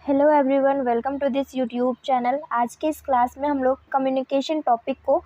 Hello everyone, welcome to this YouTube channel. आज के इस क्लास में हम लोग कम्युनिकेशन टॉपिक को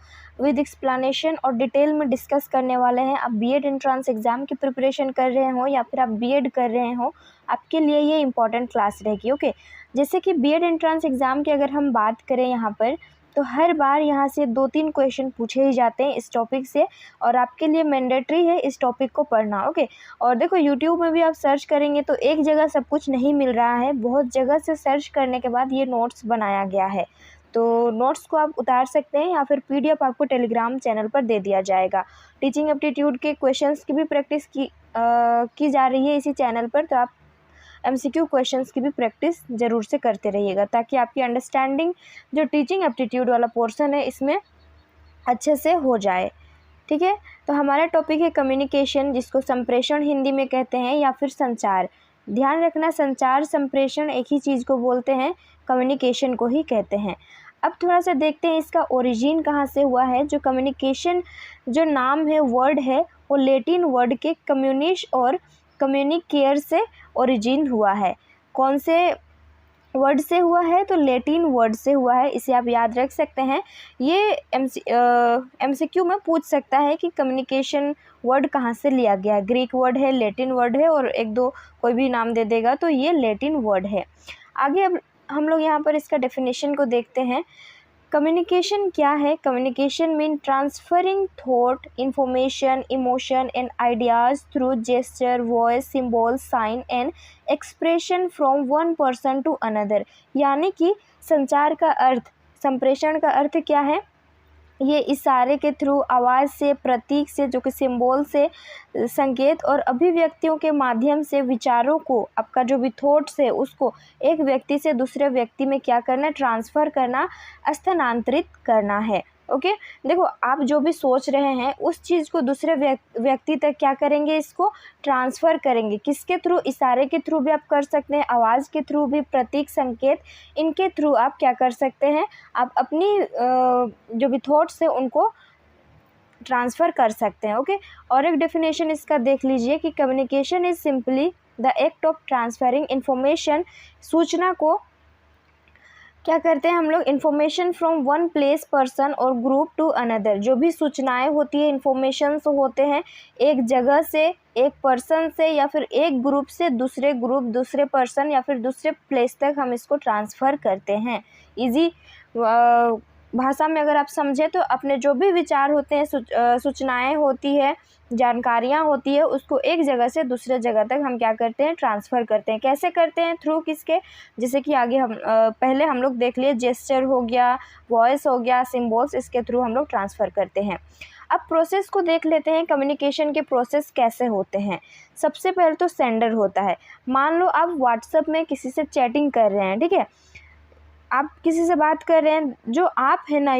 विद एक्सप्लेनेशन और डिटेल में डिस्कस करने वाले हैं। आप बीएड एंट्रेंस एग्ज़ाम की प्रिपरेशन कर रहे हो या फिर आप बीएड कर रहे हो, आपके लिए ये इंपॉर्टेंट क्लास रहेगी। ओके, जैसे कि बीएड एंट्रेंस एग्ज़ाम की अगर हम बात करें यहाँ पर, तो हर बार यहाँ से 2-3 क्वेश्चन पूछे ही जाते हैं इस टॉपिक से, और आपके लिए मैंडेटरी है इस टॉपिक को पढ़ना। ओके, और देखो यूट्यूब में भी आप सर्च करेंगे तो एक जगह सब कुछ नहीं मिल रहा है, बहुत जगह से सर्च करने के बाद ये नोट्स बनाया गया है। तो नोट्स को आप उतार सकते हैं या फिर पीडीएफ आपको टेलीग्राम चैनल पर दे दिया जाएगा। टीचिंग एप्टीट्यूड के क्वेश्चंस की भी प्रैक्टिस की जा रही है इसी चैनल पर, तो आप एमसीक्यू क्वेश्चंस की भी प्रैक्टिस ज़रूर से करते रहिएगा, ताकि आपकी अंडरस्टैंडिंग जो टीचिंग एप्टीट्यूड वाला पोर्शन है इसमें अच्छे से हो जाए। ठीक है, तो हमारा टॉपिक है कम्युनिकेशन, जिसको संप्रेषण हिंदी में कहते हैं या फिर संचार। ध्यान रखना, संचार संप्रेषण एक ही चीज़ को बोलते हैं, कम्युनिकेशन को ही कहते हैं। अब थोड़ा सा देखते हैं इसका ओरिजिन कहाँ से हुआ है। जो कम्युनिकेशन जो नाम है, वर्ड है, वो लैटिन वर्ड के कम्युनिश और कम्युनिकेयर से ओरिजिन हुआ है। कौन से वर्ड से हुआ है? तो लैटिन वर्ड से हुआ है, इसे आप याद रख सकते हैं। ये एमसीक्यू में पूछ सकता है कि कम्युनिकेशन वर्ड कहाँ से लिया गया। ग्रीक वर्ड है, लैटिन वर्ड है, और एक दो कोई भी नाम दे देगा तो ये लैटिन वर्ड है। आगे अब हम लोग यहाँ पर इसका डेफिनेशन को देखते हैं। कम्युनिकेशन क्या है? Communication mean transferring thought, information, emotion and ideas through gesture, voice, symbol, sign and expression from one person to another. यानी कि संचार का अर्थ, संप्रेषण का अर्थ क्या है? ये इशारे के थ्रू, आवाज़ से, प्रतीक से, जो कि सिंबल से, संकेत और अभिव्यक्तियों के माध्यम से विचारों को, आपका जो भी थॉट्स है उसको एक व्यक्ति से दूसरे व्यक्ति में क्या करना, ट्रांसफ़र करना, स्थानांतरित करना है। ओके, देखो आप जो भी सोच रहे हैं उस चीज़ को दूसरे व्यक्ति तक क्या करेंगे, इसको ट्रांसफ़र करेंगे। किसके थ्रू? इशारे के थ्रू भी आप कर सकते हैं, आवाज़ के थ्रू भी, प्रतीक, संकेत, इनके थ्रू आप क्या कर सकते हैं, आप अपनी जो भी थॉट्स है उनको ट्रांसफ़र कर सकते हैं। ओके, और एक डेफिनेशन इसका देख लीजिए कि communication is simply the act of transferring information. सूचना को क्या करते हैं हम लोग, information from one place, person और ग्रुप टू अनदर। जो भी सूचनाएं होती है, इन्फॉर्मेशन होते हैं, एक जगह से, एक पर्सन से, या फिर एक ग्रुप से दूसरे ग्रुप, दूसरे पर्सन या फिर दूसरे प्लेस तक हम इसको ट्रांसफ़र करते हैं। इजी भाषा में अगर आप समझें तो अपने जो भी विचार होते हैं, सूचनाएं होती है, जानकारियाँ होती है, उसको एक जगह से दूसरे जगह तक हम क्या करते हैं, ट्रांसफ़र करते हैं। कैसे करते हैं? थ्रू किसके? जैसे कि आगे हम पहले हम लोग देख लिए, जेस्चर हो गया, वॉइस हो गया, सिम्बॉल्स, इसके थ्रू हम लोग ट्रांसफ़र करते हैं। अब प्रोसेस को देख लेते हैं, कम्युनिकेशन के प्रोसेस कैसे होते हैं। सबसे पहले तो सेंडर होता है। मान लो आप व्हाट्सएप में किसी से चैटिंग कर रहे हैं, ठीक है, आप किसी से बात कर रहे हैं, जो आप है ना,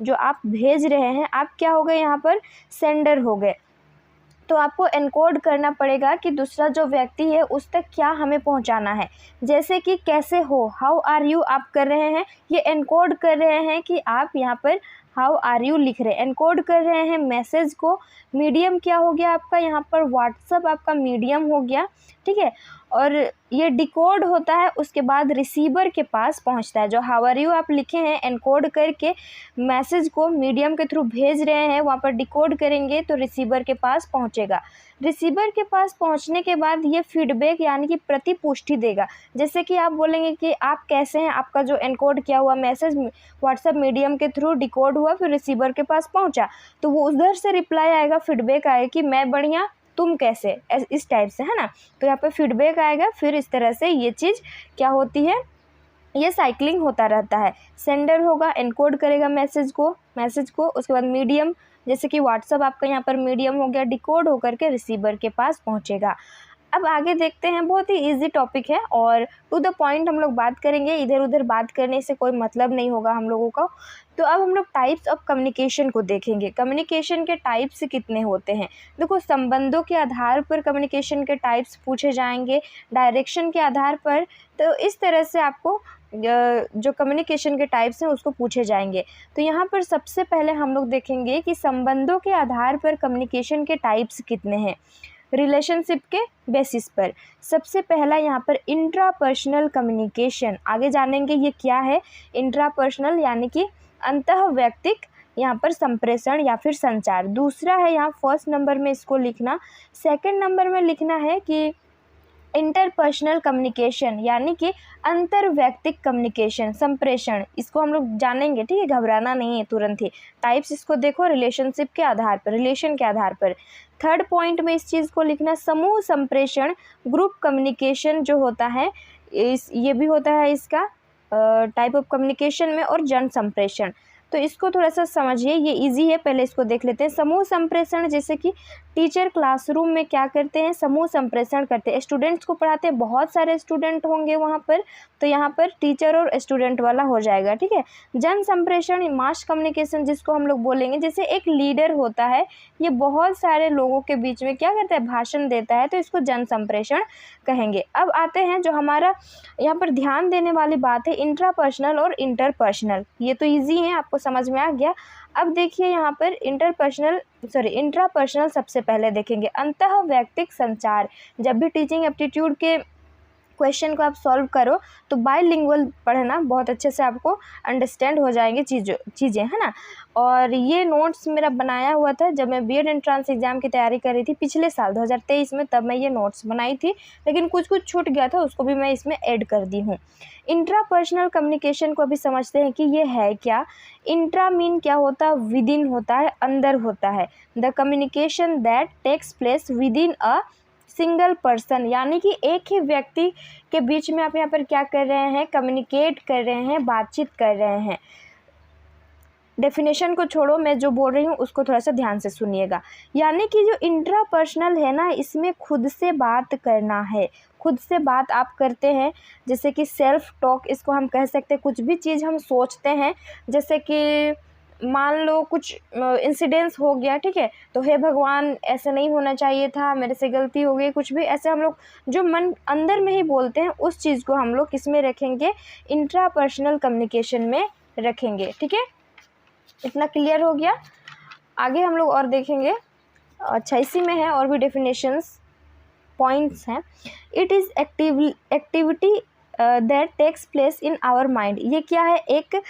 जो आप भेज रहे हैं, आप क्या हो गए यहाँ पर, सेंडर हो गए। तो आपको एनकोड करना पड़ेगा कि दूसरा जो व्यक्ति है उस तक क्या हमें पहुंचाना है। जैसे कि कैसे हो, हाउ आर यू आप कर रहे हैं, ये एनकोड कर रहे हैं कि आप यहाँ पर हाउ आर यू लिख रहे हैं, एनकोड कर रहे हैं मैसेज को। मीडियम क्या हो गया आपका यहाँ पर, व्हाट्सएप आपका मीडियम हो गया, ठीक है। और ये डिकोड होता है, उसके बाद रिसीवर के पास पहुंचता है। जो हाउ आर यू आप लिखे हैं, एनकोड करके मैसेज को मीडियम के थ्रू भेज रहे हैं, वहाँ पर डिकोड करेंगे तो रिसीवर के पास पहुंचेगा। रिसीवर के पास पहुंचने के बाद ये फीडबैक यानी कि प्रतिपुष्टि देगा। जैसे कि आप बोलेंगे कि आप कैसे हैं, आपका जो एनकोड किया हुआ मैसेज व्हाट्सएप मीडियम के थ्रू डिकोड हुआ, फिर रिसीवर के पास पहुंचा, तो वो उधर से रिप्लाई आएगा, फीडबैक आएगा कि मैं बढ़िया, तुम कैसे, इस टाइप से, है ना। तो यहाँ पे फीडबैक आएगा, फिर इस तरह से ये चीज़ क्या होती है, ये साइक्लिंग होता रहता है। सेंडर होगा, एनकोड करेगा मैसेज को, उसके बाद मीडियम, जैसे कि व्हाट्सएप आपका यहाँ पर मीडियम हो गया, डिकोड होकर के रिसीवर के पास पहुँचेगा। अब आगे देखते हैं, बहुत ही इजी टॉपिक है और टू द पॉइंट हम लोग बात करेंगे, इधर उधर बात करने से कोई मतलब नहीं होगा हम लोगों का। तो अब हम लोग टाइप्स ऑफ कम्युनिकेशन को देखेंगे। कम्युनिकेशन के टाइप्स कितने होते हैं? देखो, संबंधों के आधार पर कम्युनिकेशन के टाइप्स पूछे जाएंगे, डायरेक्शन के आधार पर, तो इस तरह से आपको जो कम्युनिकेशन के टाइप्स हैं उसको पूछे जाएंगे। तो यहाँ पर सबसे पहले हम लोग देखेंगे कि संबंधों के आधार पर कम्युनिकेशन के टाइप्स कितने हैं। रिलेशनशिप के बेसिस पर। सबसे पहला यहाँ पर इंट्रापर्सनल कम्युनिकेशन, आगे जानेंगे ये क्या है। इंट्रापर्सनल यानी कि अंतःवैयक्तिक यहाँ पर संप्रेषण या फिर संचार। दूसरा है यहाँ फर्स्ट नंबर में इसको लिखना। सेकंड नंबर में लिखना है कि इंटरपर्सनल कम्युनिकेशन यानी कि अंतर्वैयक्तिक कम्युनिकेशन, संप्रेषण। इसको हम लोग जानेंगे, ठीक है, घबराना नहीं है तुरंत ही। टाइप्स इसको देखो रिलेशनशिप के आधार पर, रिलेशन के आधार पर। थर्ड पॉइंट में इस चीज़ को लिखना समूह संप्रेषण, ग्रुप कम्युनिकेशन जो होता है ये भी होता है इसका टाइप ऑफ कम्युनिकेशन में, और जन संप्रेषण। तो इसको थोड़ा सा समझिए, ये इजी है, पहले इसको देख लेते हैं। समूह संप्रेषण जैसे कि टीचर क्लासरूम में क्या करते हैं, समूह संप्रेषण करते हैं, स्टूडेंट्स को पढ़ाते हैं, बहुत सारे स्टूडेंट होंगे वहाँ पर, तो यहाँ पर टीचर और स्टूडेंट वाला हो जाएगा, ठीक है। जन संप्रेषण मास कम्युनिकेशन जिसको हम लोग बोलेंगे, जैसे एक लीडर होता है, ये बहुत सारे लोगों के बीच में क्या करता है, भाषण देता है, तो इसको जन संप्रेषण कहेंगे। अब आते हैं जो हमारा यहाँ पर ध्यान देने वाली बात है इंट्रापर्सनल और इंटरपर्सनल। ये तो ईजी है, आपको समझ में आ गया। अब देखिए यहाँ पर इंट्रापर्सनल सबसे पहले देखेंगे, अंतःवैयक्तिक संचार। जब भी टीचिंग एप्टीट्यूड के क्वेश्चन को आप सॉल्व करो तो बाइलिंगुअल पढ़ना, बहुत अच्छे से आपको अंडरस्टैंड हो जाएंगे चीज़ें, है ना। और ये नोट्स मेरा बनाया हुआ था जब मैं बीएड एंट्रेंस एग्ज़ाम की तैयारी कर रही थी पिछले साल 2023 में, तब मैं ये नोट्स बनाई थी, लेकिन कुछ कुछ छूट गया था, उसको भी मैं इसमें ऐड कर दी हूँ। इंट्रापर्सनल कम्युनिकेशन को अभी समझते हैं कि ये है क्या। इंट्रा मीन क्या होता है, विद इन होता है, अंदर होता है। The communication that takes place within a single person, यानी कि एक ही व्यक्ति के बीच में आप यहाँ पर क्या कर रहे हैं, कम्युनिकेट कर रहे हैं, बातचीत कर रहे हैं। डेफिनेशन को छोड़ो, मैं जो बोल रही हूँ उसको थोड़ा सा ध्यान से सुनिएगा। यानी कि जो इंट्रापर्सनल है ना, इसमें खुद से बात करना है, खुद से बात आप करते हैं, जैसे कि सेल्फ टॉक इसको हम कह सकते हैं। कुछ भी चीज़ हम सोचते हैं, जैसे कि मान लो कुछ इंसिडेंस हो गया, ठीक है, तो हे भगवान ऐसे नहीं होना चाहिए था, मेरे से गलती हो गई, कुछ भी ऐसे हम लोग जो मन अंदर में ही बोलते हैं, उस चीज़ को हम लोग किस में रखेंगे, इंट्रापर्सनल कम्युनिकेशन में रखेंगे, ठीक है। इतना क्लियर हो गया। आगे हम लोग और देखेंगे। अच्छा, इसी में है और भी डेफिनेशंस पॉइंट्स हैं। It is activity that takes place in our mind. ये क्या है, एक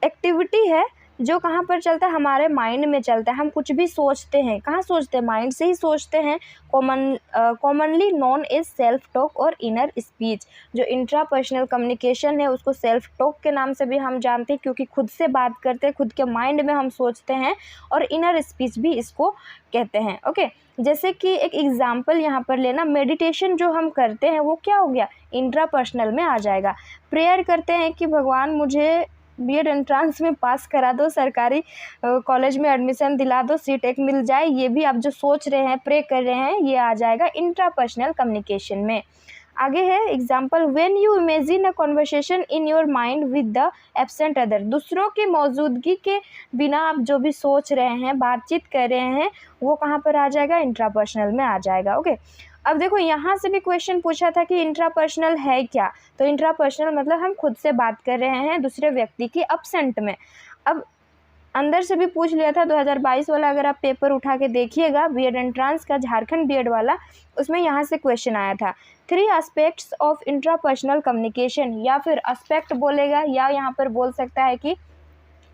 एक्टिविटी है जो कहाँ पर चलता है, हमारे माइंड में चलता है। हम कुछ भी सोचते हैं, कहाँ सोचते हैं, माइंड से ही सोचते हैं। Commonly known as self talk और इनर स्पीच। जो इंट्रापर्सनल कम्युनिकेशन है उसको सेल्फ टॉक के नाम से भी हम जानते हैं, क्योंकि खुद से बात करते हैं, खुद के माइंड में हम सोचते हैं, और इनर स्पीच भी इसको कहते हैं। ओके, जैसे कि एक एग्जाम्पल यहाँ पर लेना, मेडिटेशन जो हम करते हैं वो क्या हो गया, इंट्रापर्सनल में आ जाएगा। प्रेयर करते हैं कि भगवान मुझे बीएड एंट्रेंस में पास करा दो, सरकारी कॉलेज में एडमिशन दिला दो, सीट एक मिल जाए, ये भी आप जो सोच रहे हैं, प्रे कर रहे हैं, ये आ जाएगा इंट्रापर्सनल कम्युनिकेशन में। आगे है example, when you imagine a conversation in your mind with the absent other. दूसरों की मौजूदगी के बिना आप जो भी सोच रहे हैं, बातचीत कर रहे हैं, वो कहाँ पर आ जाएगा, इंट्रापर्सनल में आ जाएगा। ओके, अब देखो यहाँ से भी क्वेश्चन पूछा था कि इंट्रापर्सनल है क्या, तो इंट्रापर्सनल मतलब हम खुद से बात कर रहे हैं दूसरे व्यक्ति की एब्सेंट में। अब अंदर से भी पूछ लिया था 2022 वाला, अगर आप पेपर उठा के देखिएगा बीएड एंट्रेंस का, झारखंड बीएड वाला, उसमें यहाँ से क्वेश्चन आया था, 3 एस्पेक्ट्स ऑफ इंट्रापर्सनल कम्युनिकेशन, या फिर एस्पेक्ट बोलेगा, या यहाँ पर बोल सकता है कि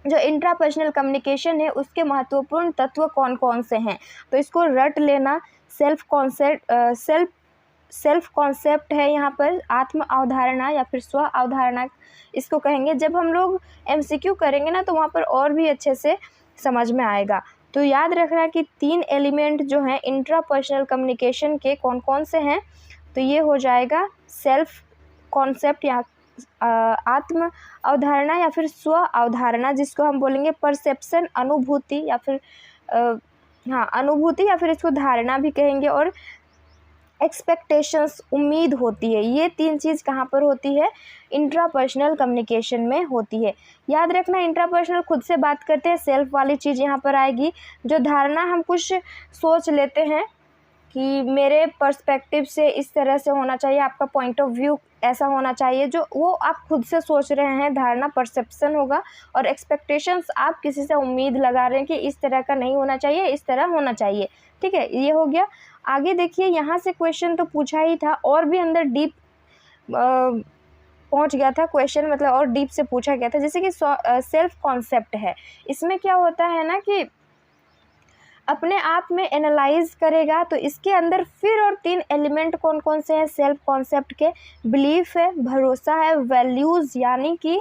जो इंट्रापर्सनल कम्युनिकेशन है उसके महत्वपूर्ण तत्व कौन कौन से हैं। तो इसको रट लेना। सेल्फ कॉन्सेप्ट है यहाँ पर, आत्म अवधारणा या फिर स्व अवधारणा इसको कहेंगे। जब हम लोग एमसीक्यू करेंगे ना तो वहाँ पर और भी अच्छे से समझ में आएगा। तो याद रखना कि 3 एलिमेंट जो हैं इंट्रापर्सनल कम्युनिकेशन के कौन कौन से हैं, तो ये हो जाएगा सेल्फ कॉन्सेप्ट या आत्म अवधारणा या फिर स्व अवधारणा, जिसको हम बोलेंगे परसेप्शन, अनुभूति या फिर अनुभूति या फिर इसको धारणा भी कहेंगे, और एक्सपेक्टेशंस, उम्मीद होती है। ये 3 चीज़ कहाँ पर होती है, इंट्रापर्सनल कम्युनिकेशन में होती है। याद रखना, इंट्रापर्सनल खुद से बात करते हैं, सेल्फ वाली चीज़ यहाँ पर आएगी। जो धारणा हम कुछ सोच लेते हैं, कि मेरे पर्सपेक्टिव से इस तरह से होना चाहिए, आपका पॉइंट ऑफ व्यू ऐसा होना चाहिए, जो वो आप खुद से सोच रहे हैं, धारणा परसेप्शन होगा। और एक्सपेक्टेशंस आप किसी से उम्मीद लगा रहे हैं कि इस तरह का नहीं होना चाहिए, इस तरह होना चाहिए। ठीक है, ये हो गया। आगे देखिए, यहाँ से क्वेश्चन तो पूछा ही था, और भी अंदर डीप पहुंच गया था क्वेश्चन, मतलब और डीप से पूछा गया था। जैसे कि सेल्फ कॉन्सेप्ट है, इसमें क्या होता है ना कि अपने आप में एनालाइज करेगा, तो इसके अंदर फिर और 3 एलिमेंट कौन कौन से हैं सेल्फ कॉन्सेप्ट के? बिलीफ है, भरोसा है, वैल्यूज़, यानी कि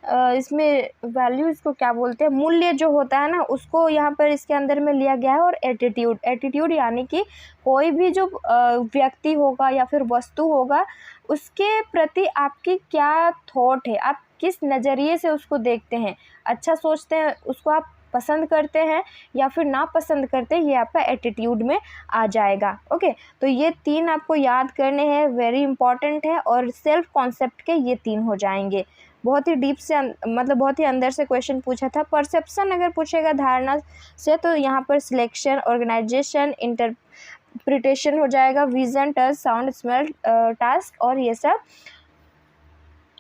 इसमें वैल्यूज़ को क्या बोलते हैं, मूल्य जो होता है ना, उसको यहाँ पर इसके अंदर में लिया गया है। और एटीट्यूड, एटीट्यूड यानी कि कोई भी जो व्यक्ति होगा या फिर वस्तु होगा, उसके प्रति आपकी क्या थॉट है, आप किस नज़रिए से उसको देखते हैं, अच्छा सोचते हैं, उसको आप पसंद करते हैं या फिर ना पसंद करते हैं, ये आपका एटीट्यूड में आ जाएगा। ओके, तो ये 3 आपको याद करने हैं, वेरी इंपॉर्टेंट है। और सेल्फ कॉन्सेप्ट के ये 3 हो जाएंगे। बहुत ही डीप से मतलब बहुत ही अंदर से क्वेश्चन पूछा था। परसेप्शन अगर पूछेगा धारणा से, तो यहाँ पर सिलेक्शन, ऑर्गेनाइजेशन, इंटरप्रिटेशन हो जाएगा, vision, touch, sound, smell, task, और ये सब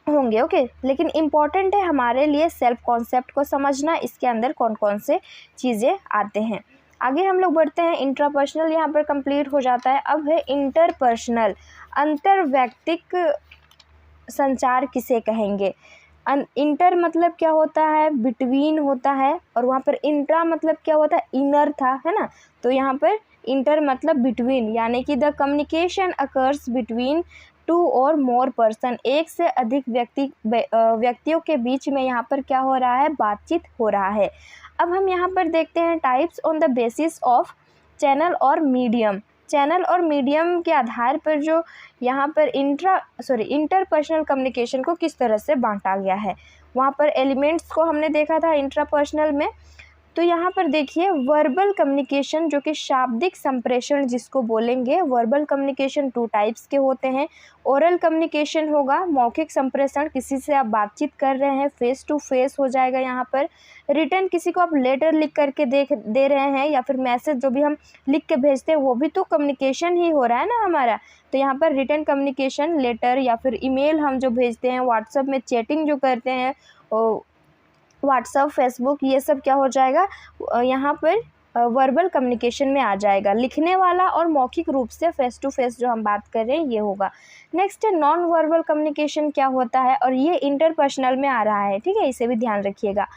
होंगे। ओके, लेकिन इम्पॉर्टेंट है हमारे लिए सेल्फ कॉन्सेप्ट को समझना, इसके अंदर कौन कौन से चीज़ें आते हैं। आगे हम लोग बढ़ते हैं। इंट्रापर्सनल यहाँ पर कंप्लीट हो जाता है। अब है इंटरपर्सनल, अंतर्वैयक्तिक संचार किसे कहेंगे? इंटर मतलब क्या होता है? बिटवीन होता है। और वहाँ पर इंट्रा मतलब क्या होता है? इनर था, है ना। तो यहाँ पर इंटर मतलब बिटवीन, यानी कि द कम्युनिकेशन अकर्स बिटवीन 2 और मोर पर्सन, एक से अधिक व्यक्तियों के बीच में यहाँ पर क्या हो रहा है? बातचीत हो रहा है। अब हम यहाँ पर देखते हैं types on the basis of channel और मीडियम। चैनल और मीडियम के आधार पर जो यहाँ पर इंटरपर्सनल कम्युनिकेशन को किस तरह से बांटा गया है, वहाँ पर एलिमेंट्स को हमने देखा था इंट्रापर्सनल में। तो यहाँ पर देखिए, वर्बल कम्युनिकेशन जो कि शाब्दिक संप्रेषण जिसको बोलेंगे, वर्बल कम्युनिकेशन 2 टाइप्स के होते हैं। ओरल कम्युनिकेशन होगा, मौखिक संप्रेषण, किसी से आप बातचीत कर रहे हैं, फेस टू फेस हो जाएगा यहाँ पर। रिटर्न, किसी को आप लेटर लिख करके दे रहे हैं, या फिर मैसेज जो भी हम लिख के भेजते हैं, वो भी तो कम्युनिकेशन ही हो रहा है ना हमारा। तो यहाँ पर रिटर्न कम्युनिकेशन, लेटर या फिर ईमेल हम जो भेजते हैं, व्हाट्सएप में चैटिंग जो करते हैं, व्हाट्सएप, फेसबुक, ये सब क्या हो जाएगा यहाँ पर वर्बल कम्युनिकेशन में आ जाएगा। लिखने वाला और मौखिक रूप से फेस टू फेस जो हम बात कर रहे हैं, ये होगा। नेक्स्ट है नॉन वर्बल कम्युनिकेशन क्या होता है, और ये इंटरपर्सनल में आ रहा है। ठीक है, इसे भी ध्यान रखिएगा।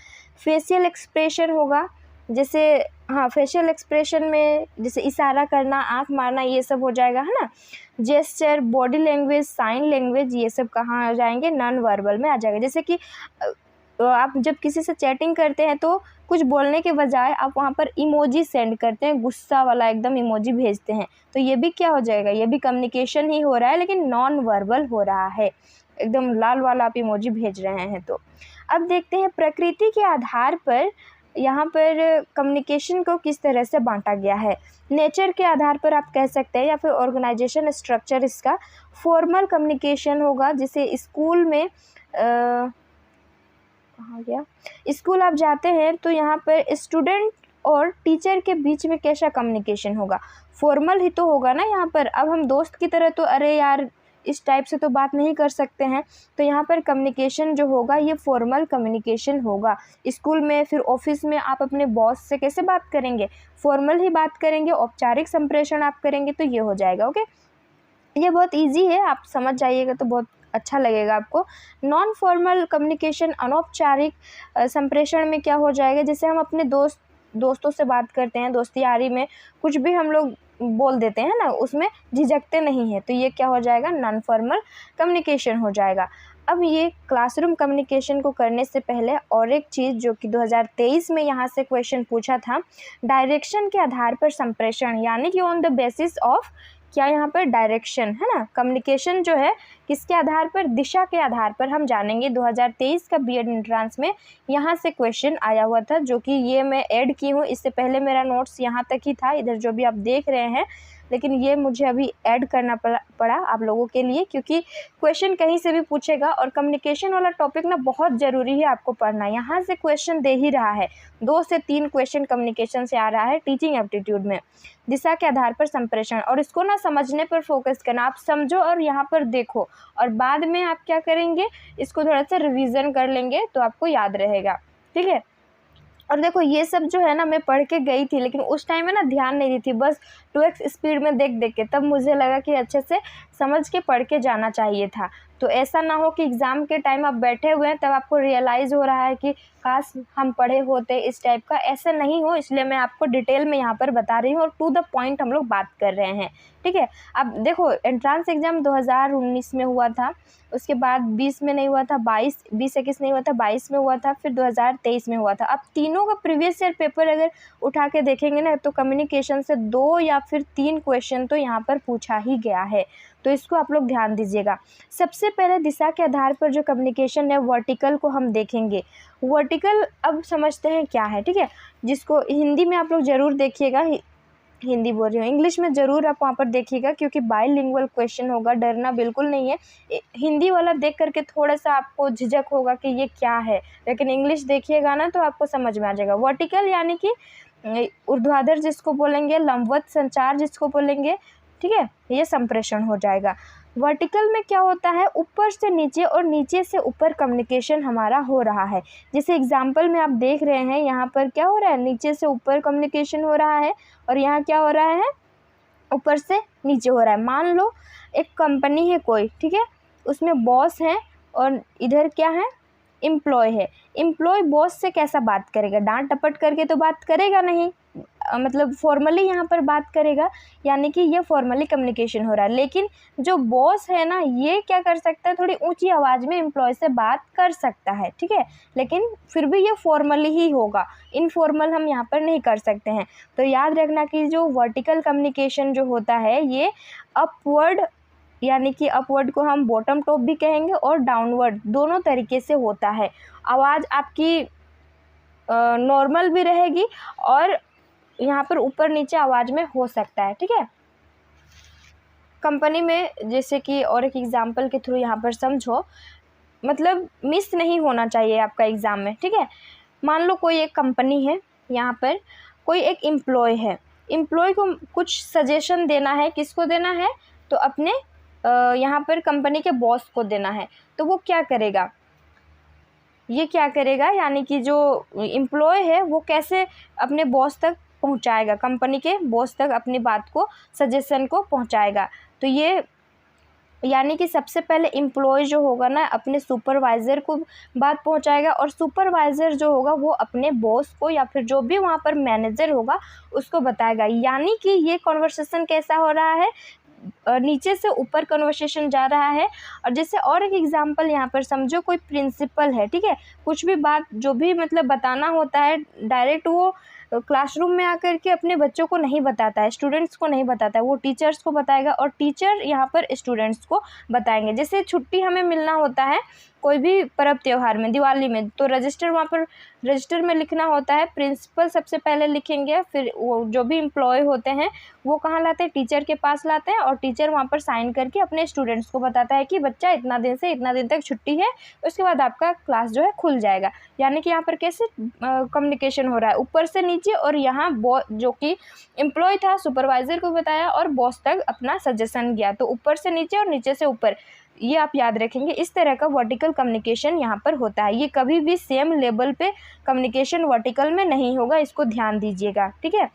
फेशियल एक्सप्रेशन होगा, जैसे फेशियल एक्सप्रेशन में जैसे इशारा करना, आंख मारना, ये सब हो जाएगा, है ना। Gesture, body language, sign language, ये सब कहाँ आ जाएंगे? नॉन वर्बल में आ जाएगा। जैसे कि आप जब किसी से चैटिंग करते हैं तो कुछ बोलने के बजाय आप वहाँ पर इमोजी सेंड करते हैं, गुस्सा वाला एकदम इमोजी भेजते हैं, तो ये भी क्या हो जाएगा? ये भी कम्युनिकेशन ही हो रहा है, लेकिन नॉन वर्बल हो रहा है। एकदम लाल वाला आप इमोजी भेज रहे हैं। तो अब देखते हैं प्रकृति के आधार पर यहाँ पर कम्युनिकेशन को किस तरह से बांटा गया है। नेचर के आधार पर आप कह सकते हैं, या फिर ऑर्गेनाइजेशन स्ट्रक्चर इसका। फॉर्मल कम्युनिकेशन होगा, जैसे स्कूल में कहाँ गया, स्कूल आप जाते हैं तो यहाँ पर स्टूडेंट और टीचर के बीच में कैसा कम्युनिकेशन होगा? फॉर्मल ही तो होगा ना यहाँ पर। अब हम दोस्त की तरह तो अरे यार इस टाइप से तो बात नहीं कर सकते हैं, तो यहाँ पर कम्युनिकेशन जो होगा ये फॉर्मल कम्युनिकेशन होगा। स्कूल में, फिर ऑफिस में आप अपने बॉस से कैसे बात करेंगे? फॉर्मल ही बात करेंगे, औपचारिक संप्रेषण आप करेंगे, तो ये हो जाएगा। ओके, ये बहुत ईजी है, आप समझ जाइएगा तो बहुत अच्छा लगेगा आपको। नॉन फॉर्मल कम्युनिकेशन, अनौपचारिक संप्रेषण में क्या हो जाएगा? जैसे हम अपने दोस्तों से बात करते हैं, दोस्ती यारी में कुछ भी हम लोग बोल देते हैं ना, उसमें झिझकते नहीं हैं, तो ये क्या हो जाएगा? नॉन फॉर्मल कम्युनिकेशन हो जाएगा। अब ये क्लासरूम कम्युनिकेशन को करने से पहले और एक चीज़ जो कि 2023 में यहाँ से क्वेश्चन पूछा था, डायरेक्शन के आधार पर संप्रेषण, यानी कि ऑन द बेसिस ऑफ क्या यहाँ पर? डायरेक्शन, है ना। कम्युनिकेशन जो है किसके आधार पर? दिशा के आधार पर। हम जानेंगे 2023 का बीएड एंट्रेंस में यहाँ से क्वेश्चन आया हुआ था, जो कि ये मैं ऐड की हूँ। इससे पहले मेरा नोट्स यहाँ तक ही था, इधर जो भी आप देख रहे हैं लेकिन ये मुझे अभी ऐड करना पड़ा आप लोगों के लिए, क्योंकि क्वेश्चन कहीं से भी पूछेगा और कम्युनिकेशन वाला टॉपिक ना बहुत ज़रूरी है आपको पढ़ना। यहाँ से क्वेश्चन दे ही रहा है, 2 से 3 क्वेश्चन कम्युनिकेशन से आ रहा है टीचिंग एप्टीट्यूड में। दिशा के आधार पर संप्रेषण, और इसको ना समझने पर फोकस करना, आप समझो और यहाँ पर देखो, और बाद में आप क्या करेंगे, इसको थोड़ा सा रिवीजन कर लेंगे तो आपको याद रहेगा, ठीक है। और देखो ये सब जो है ना मैं पढ़ के गई थी, लेकिन उस टाइम में ना ध्यान नहीं दी थी, बस 2x स्पीड में देख देख के, तब मुझे लगा कि अच्छे से समझ के पढ़ के जाना चाहिए था। तो ऐसा ना हो कि एग्ज़ाम के टाइम आप बैठे हुए हैं तब आपको रियलाइज़ हो रहा है कि काश हम पढ़े होते इस टाइप का, ऐसा नहीं हो, इसलिए मैं आपको डिटेल में यहाँ पर बता रही हूँ और टू द पॉइंट हम लोग बात कर रहे हैं, ठीक है। अब देखो एंट्रांस एग्ज़ाम 2019 में हुआ था, उसके बाद 20 में नहीं हुआ था, 20-21 नहीं हुआ था, 22 में हुआ था, फिर 2023 में हुआ था। अब तीनों का प्रीवियस ईयर पेपर अगर उठा के देखेंगे ना तो कम्युनिकेशन से 2 या फिर 3 क्वेश्चन तो यहाँ पर पूछा ही गया है, तो इसको आप लोग ध्यान दीजिएगा। सबसे पहले दिशा के आधार पर जो कम्युनिकेशन है वर्टिकल को हम देखेंगे। वर्टिकल अब समझते हैं क्या है, ठीक है, जिसको हिंदी में आप लोग ज़रूर देखिएगा, हिंदी बोल रही हूँ, इंग्लिश में ज़रूर आप वहाँ पर देखिएगा क्योंकि बाइलिंगुअल क्वेश्चन होगा, डरना बिल्कुल नहीं है। हिंदी वाला देख करके थोड़ा सा आपको झिझक होगा कि ये क्या है, लेकिन इंग्लिश देखिएगा ना तो आपको समझ में आ जाएगा। वर्टिकल यानी कि ऊर्ध्वाधर जिसको बोलेंगे, लंबवत संचार जिसको बोलेंगे, ठीक है, ये संप्रेषण हो जाएगा। वर्टिकल में क्या होता है, ऊपर से नीचे और नीचे से ऊपर कम्युनिकेशन हमारा हो रहा है। जैसे एग्जाम्पल में आप देख रहे हैं यहाँ पर क्या हो रहा है, नीचे से ऊपर कम्युनिकेशन हो रहा है, और यहाँ क्या हो रहा है, ऊपर से नीचे हो रहा है। मान लो एक कंपनी है कोई, ठीक है, उसमें बॉस है और इधर क्या है, एम्प्लॉय है। एम्प्लॉय बॉस से कैसा बात करेगा, डांट टपट करके तो बात करेगा नहीं, मतलब फॉर्मली यहाँ पर बात करेगा, यानी कि ये फॉर्मली कम्युनिकेशन हो रहा है। लेकिन जो बॉस है ना ये क्या कर सकता है, थोड़ी ऊंची आवाज़ में एम्प्लॉय से बात कर सकता है, ठीक है, लेकिन फिर भी ये फॉर्मली ही होगा, इनफॉर्मल हम यहाँ पर नहीं कर सकते हैं। तो याद रखना कि जो वर्टिकल कम्युनिकेशन जो होता है ये अपवर्ड, यानी कि अपवर्ड को हम बॉटम टॉप भी कहेंगे और डाउनवर्ड, दोनों तरीके से होता है। आवाज़ आपकी नॉर्मल भी रहेगी और यहाँ पर ऊपर नीचे आवाज़ में हो सकता है, ठीक है। कंपनी में जैसे कि और एक एग्जांपल के थ्रू यहाँ पर समझो, मतलब मिस नहीं होना चाहिए आपका एग्ज़ाम में, ठीक है। मान लो कोई एक कंपनी है, यहाँ पर कोई एक एम्प्लॉय है, एम्प्लॉय को कुछ सजेशन देना है, किसको देना है, तो अपने यहाँ पर कंपनी के बॉस को देना है। तो वो क्या करेगा, ये क्या करेगा, यानी कि जो एम्प्लॉय है वो कैसे अपने बॉस तक पहुंचाएगा, कंपनी के बॉस तक अपनी बात को, सजेशन को पहुंचाएगा। तो ये यानी कि सबसे पहले एम्प्लॉय जो होगा ना अपने सुपरवाइज़र को बात पहुंचाएगा, और सुपरवाइज़र जो होगा वो अपने बॉस को या फिर जो भी वहाँ पर मैनेजर होगा उसको बताएगा। यानी कि ये कॉन्वर्सेशन कैसा हो रहा है, नीचे से ऊपर कन्वर्सेशन जा रहा है। और जैसे और एक एग्जांपल यहाँ पर समझो, कोई प्रिंसिपल है, ठीक है, कुछ भी बात जो भी मतलब बताना होता है डायरेक्ट वो क्लासरूम में आकर के अपने बच्चों को नहीं बताता है, स्टूडेंट्स को नहीं बताता है, वो टीचर्स को बताएगा और टीचर यहाँ पर स्टूडेंट्स को बताएंगे। जैसे छुट्टी हमें मिलना होता है कोई भी पर्व त्यौहार में, दिवाली में, तो रजिस्टर वहाँ पर रजिस्टर में लिखना होता है, प्रिंसिपल सबसे पहले लिखेंगे, फिर वो जो भी एम्प्लॉय होते हैं वो कहाँ लाते हैं, टीचर के पास लाते हैं, और टीचर वहाँ पर साइन करके अपने स्टूडेंट्स को बताता है कि बच्चा इतना दिन से इतना दिन तक छुट्टी है, उसके बाद आपका क्लास जो है खुल जाएगा। यानी कि यहाँ पर कैसे कम्युनिकेशन हो रहा है, ऊपर से नीचे, और यहाँ जो कि एम्प्लॉय था सुपरवाइज़र को बताया और बॉस तक अपना सजेशन गया, तो ऊपर से नीचे और नीचे से ऊपर, ये आप याद रखेंगे। इस तरह का वर्टिकल कम्युनिकेशन यहाँ पर होता है। ये कभी भी सेम लेवल पे कम्युनिकेशन वर्टिकल में नहीं होगा, इसको ध्यान दीजिएगा, ठीक है।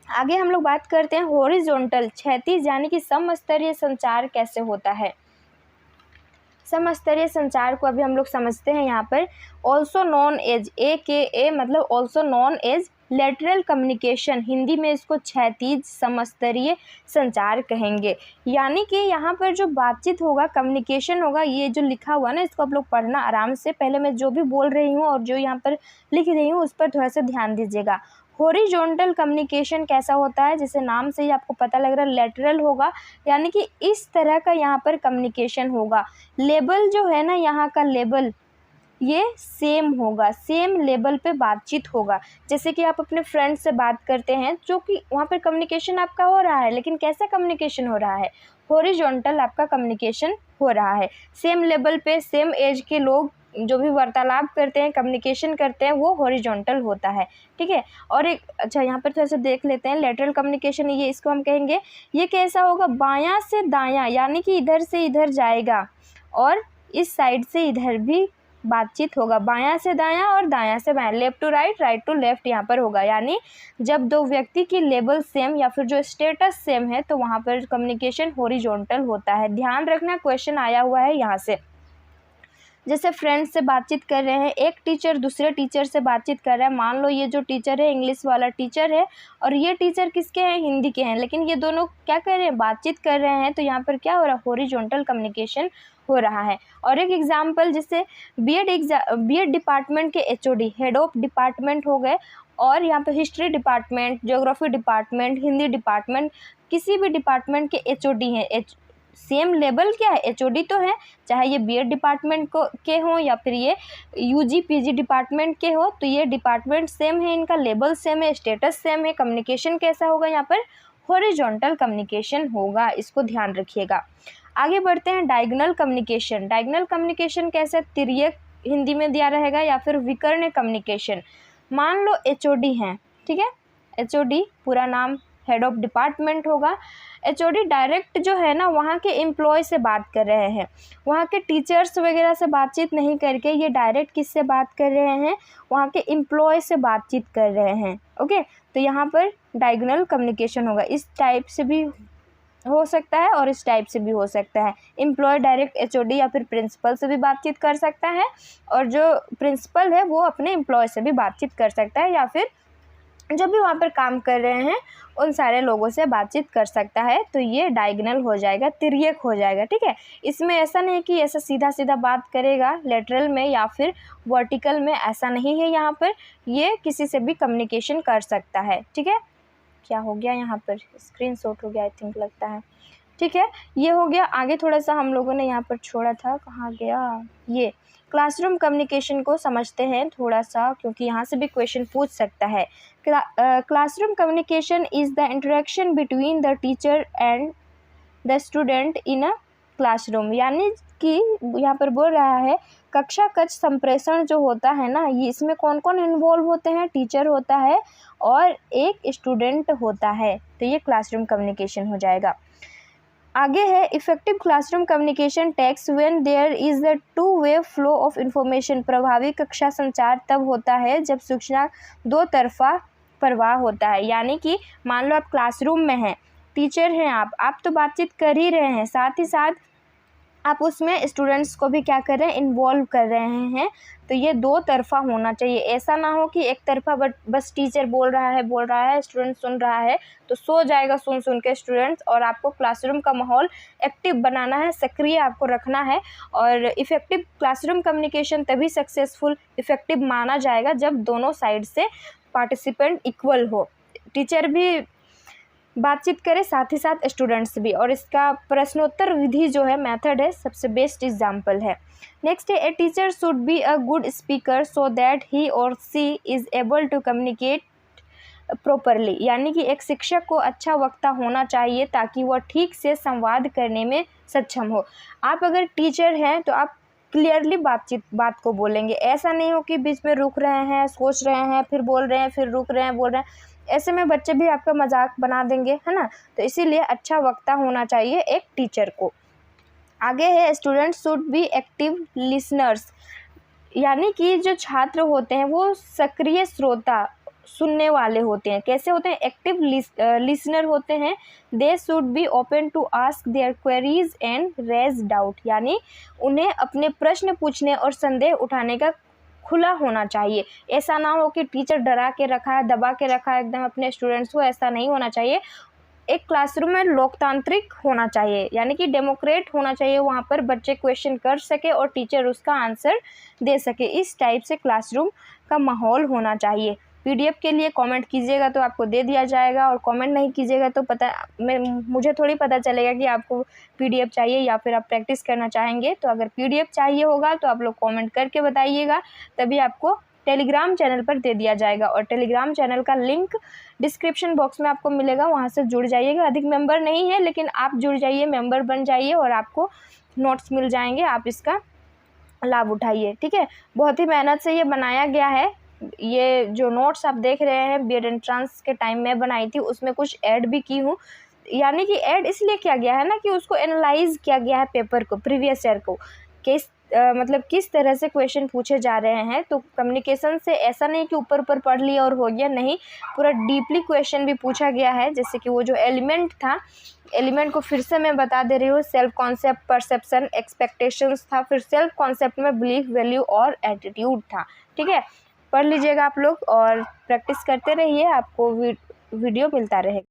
आगे हम लोग बात करते हैं हॉरिजॉन्टल, क्षैतिज, यानी कि समस्तरीय संचार कैसे होता है। समस्तरीय संचार को अभी हम लोग समझते हैं यहाँ पर। ऑल्सो नॉन एज, AKA मतलब also known as lateral communication, Hindi में इसको क्षैतिज समस्तरीय संचार कहेंगे। यानी कि यहाँ पर जो बातचीत होगा, कम्युनिकेशन होगा, ये जो लिखा हुआ ना इसको आप लोग पढ़ना आराम से, पहले मैं जो भी बोल रही हूँ और जो यहाँ पर लिख रही हूँ उस पर थोड़ा सा ध्यान दीजिएगा। हॉरिजॉन्टल कम्युनिकेशन कैसा होता है, जैसे नाम से ही आपको पता लग रहा है लेटरल होगा, यानी कि इस तरह का यहाँ पर कम्युनिकेशन होगा। लेवल जो है ना, यहाँ का लेवल ये सेम होगा, सेम लेवल पे बातचीत होगा। जैसे कि आप अपने फ्रेंड से बात करते हैं, जो कि वहाँ पर कम्युनिकेशन आपका हो रहा है, लेकिन कैसा कम्युनिकेशन हो रहा है, हॉरिजॉन्टल आपका कम्युनिकेशन हो रहा है। सेम लेवल पे सेम एज के लोग जो भी वार्तालाप करते हैं, कम्युनिकेशन करते हैं, वो हॉरिजॉन्टल होता है, ठीक है। और एक अच्छा यहाँ पर थोड़ा सा देख लेते हैं, लेटरल कम्युनिकेशन, ये इसको हम कहेंगे, ये कैसा होगा, बायां से दायां, यानी कि इधर से इधर जाएगा और इस साइड से इधर भी बातचीत होगा, बायां से दायां और दायां से बायां, left to right, right to left यहाँ पर होगा। यानी जब दो व्यक्ति की लेवल सेम या फिर जो स्टेटस सेम है, तो वहाँ पर कम्युनिकेशन हॉरिजॉन्टल होता है। ध्यान रखना, क्वेश्चन आया हुआ है यहाँ से। जैसे फ्रेंड्स से बातचीत कर रहे हैं, एक टीचर दूसरे टीचर से बातचीत कर रहा है। मान लो ये जो टीचर है इंग्लिश वाला टीचर है और ये टीचर किसके हैं, हिंदी के हैं, लेकिन ये दोनों क्या कर रहे हैं, बातचीत कर रहे हैं। तो यहाँ पर क्या हो रहा है, हॉरिजॉन्टल कम्युनिकेशन हो रहा है। और एक एग्जाम्पल, जैसे बीएड डिपार्टमेंट के एचओडी, हेड ऑफ डिपार्टमेंट हो गए, और यहाँ पर history department, geography department, Hindi department, किसी भी डिपार्टमेंट के एचओडी हैं। सेम लेवल क्या है, एचओडी तो है, चाहे ये बीएड डिपार्टमेंट को के हों या फिर ये यूजी पीजी डिपार्टमेंट के हो, तो ये डिपार्टमेंट सेम है, इनका लेवल सेम है, स्टेटस सेम है। कम्युनिकेशन कैसा होगा, यहाँ पर हॉरिजॉन्टल कम्युनिकेशन होगा, इसको ध्यान रखिएगा। आगे बढ़ते हैं, डायगोनल कम्युनिकेशन। डायगोनल कम्युनिकेशन कैसे, तिर्यक हिंदी में दिया रहेगा या फिर विकर्ण कम्युनिकेशन। मान लो एचओडी हैं, ठीक है, एचओडी पूरा नाम हेड ऑफ डिपार्टमेंट होगा। एचओडी डायरेक्ट जो है ना वहाँ के एम्प्लॉय से बात कर रहे हैं, वहाँ के टीचर्स वगैरह से बातचीत नहीं करके ये डायरेक्ट किससे बात कर रहे हैं, वहाँ के एम्प्लॉय से बातचीत कर रहे हैं। ओके, तो यहाँ पर डायगोनल कम्युनिकेशन होगा। इस टाइप से भी हो सकता है और इस टाइप से भी हो सकता है। एम्प्लॉय डायरेक्ट एचओडी या फिर प्रिंसिपल से भी बातचीत कर सकता है, और जो प्रिंसिपल है वो अपने एम्प्लॉय से भी बातचीत कर सकता है, या फिर जो भी वहाँ पर काम कर रहे हैं उन सारे लोगों से बातचीत कर सकता है। तो ये डायगोनल हो जाएगा, तिर्यक हो जाएगा, ठीक है। इसमें ऐसा नहीं कि ऐसा सीधा सीधा बात करेगा लेटरल में या फिर वर्टिकल में, ऐसा नहीं है। यहाँ पर ये किसी से भी कम्युनिकेशन कर सकता है, ठीक है। क्या हो गया, यहाँ पर स्क्रीनशॉट हो गया आई थिंक, लगता है, ठीक है। ये हो गया। आगे थोड़ा सा हम लोगों ने यहाँ पर छोड़ा था, कहाँ गया, ये क्लासरूम कम्युनिकेशन को समझते हैं थोड़ा सा, क्योंकि यहाँ से भी क्वेश्चन पूछ सकता है। Classroom communication is the interaction between the teacher and the student in a classroom. यानी कि यहाँ पर बोल रहा है कक्षा कक्ष संप्रेषण जो होता है ना, ये इसमें कौन कौन इन्वॉल्व होते हैं, टीचर होता है और एक स्टूडेंट होता है। तो ये क्लासरूम कम्युनिकेशन हो जाएगा। आगे है, effective classroom communication takes when there is a two way flow of information. प्रभावी कक्षा संचार तब होता है जब सूचना दो तरफा प्रवाह होता है। यानी कि मान लो आप क्लासरूम में हैं, टीचर हैं आप तो बातचीत कर ही रहे हैं, साथ ही साथ आप उसमें स्टूडेंट्स को भी क्या कर रहे हैं, इन्वॉल्व कर रहे हैं। तो ये दो तरफा होना चाहिए, ऐसा ना हो कि एक तरफा बस टीचर बोल रहा है स्टूडेंट सुन रहा है तो सो जाएगा सुन के स्टूडेंट्स। और आपको क्लासरूम का माहौल एक्टिव बनाना है, सक्रिय आपको रखना है। और इफ़ेक्टिव क्लासरूम कम्युनिकेशन तभी सक्सेसफुल इफ़ेक्टिव माना जाएगा जब दोनों साइड से पार्टिसिपेंट इक्वल हो, टीचर भी बातचीत करें साथ ही साथ स्टूडेंट्स भी। और इसका प्रश्नोत्तर विधि जो है, मेथड है, सबसे बेस्ट एग्जाम्पल है। नेक्स्ट है, a teacher should be a good speaker so that he or she is able to communicate properly. यानी कि एक शिक्षक को अच्छा वक्ता होना चाहिए ताकि वह ठीक से संवाद करने में सक्षम हो। आप अगर टीचर हैं तो आप क्लियरली बात को बोलेंगे, ऐसा नहीं हो कि बीच में रुक रहे हैं, सोच रहे हैं, फिर बोल रहे हैं, फिर रुक रहे हैं, बोल रहे हैं, ऐसे में बच्चे भी आपका मजाक बना देंगे, है ना। तो इसीलिए अच्छा वक्ता होना चाहिए एक टीचर को। आगे है, students should be active listeners. यानी कि जो छात्र होते हैं वो सक्रिय श्रोता, सुनने वाले होते हैं। कैसे होते हैं, एक्टिव लिसनर होते हैं। They should be open to ask their queries and raise doubt. यानी उन्हें अपने प्रश्न पूछने और संदेह उठाने का खुला होना चाहिए। ऐसा ना हो कि टीचर डरा के रखा है, दबा के रखा है एकदम अपने स्टूडेंट्स को, ऐसा नहीं होना चाहिए। एक क्लासरूम में लोकतांत्रिक होना चाहिए, यानी कि डेमोक्रेट होना चाहिए, वहाँ पर बच्चे क्वेश्चन कर सके और टीचर उसका आंसर दे सके। इस टाइप से क्लासरूम का माहौल होना चाहिए। PDF के लिए कमेंट कीजिएगा तो आपको दे दिया जाएगा, और कमेंट नहीं कीजिएगा तो मुझे थोड़ी पता चलेगा कि आपको PDF चाहिए या फिर आप प्रैक्टिस करना चाहेंगे। तो अगर PDF चाहिए होगा तो आप लोग कमेंट करके बताइएगा, तभी आपको टेलीग्राम चैनल पर दे दिया जाएगा। और टेलीग्राम चैनल का लिंक डिस्क्रिप्शन बॉक्स में आपको मिलेगा, वहाँ से जुड़ जाइएगा। अधिक मेंबर नहीं है, लेकिन आप जुड़ जाइए, मेंबर बन जाइए और आपको नोट्स मिल जाएंगे, आप इसका लाभ उठाइए। ठीक है, बहुत ही मेहनत से ये बनाया गया है। ये जो नोट्स आप देख रहे हैं बीएड एंट्रेंस के टाइम में बनाई थी, उसमें कुछ ऐड भी की हूँ। यानी कि ऐड इसलिए किया गया है ना कि उसको एनालाइज किया गया है पेपर को, प्रीवियस ईयर को, मतलब किस तरह से क्वेश्चन पूछे जा रहे हैं। तो कम्युनिकेशन से ऐसा नहीं कि ऊपर ऊपर पढ़ लिया और हो गया, नहीं, पूरा डीपली क्वेश्चन भी पूछा गया है। जैसे कि वो जो एलिमेंट था, एलिमेंट को फिर से मैं बता दे रही हूँ, सेल्फ कॉन्सेप्ट, परसेप्शन, एक्सपेक्टेशंस था, फिर सेल्फ कॉन्सेप्ट में बिलीफ, वैल्यू और एटीट्यूड था। ठीक है, पढ़ लीजिएगा आप लोग और प्रैक्टिस करते रहिए, आपको वीडियो मिलता रहेगा।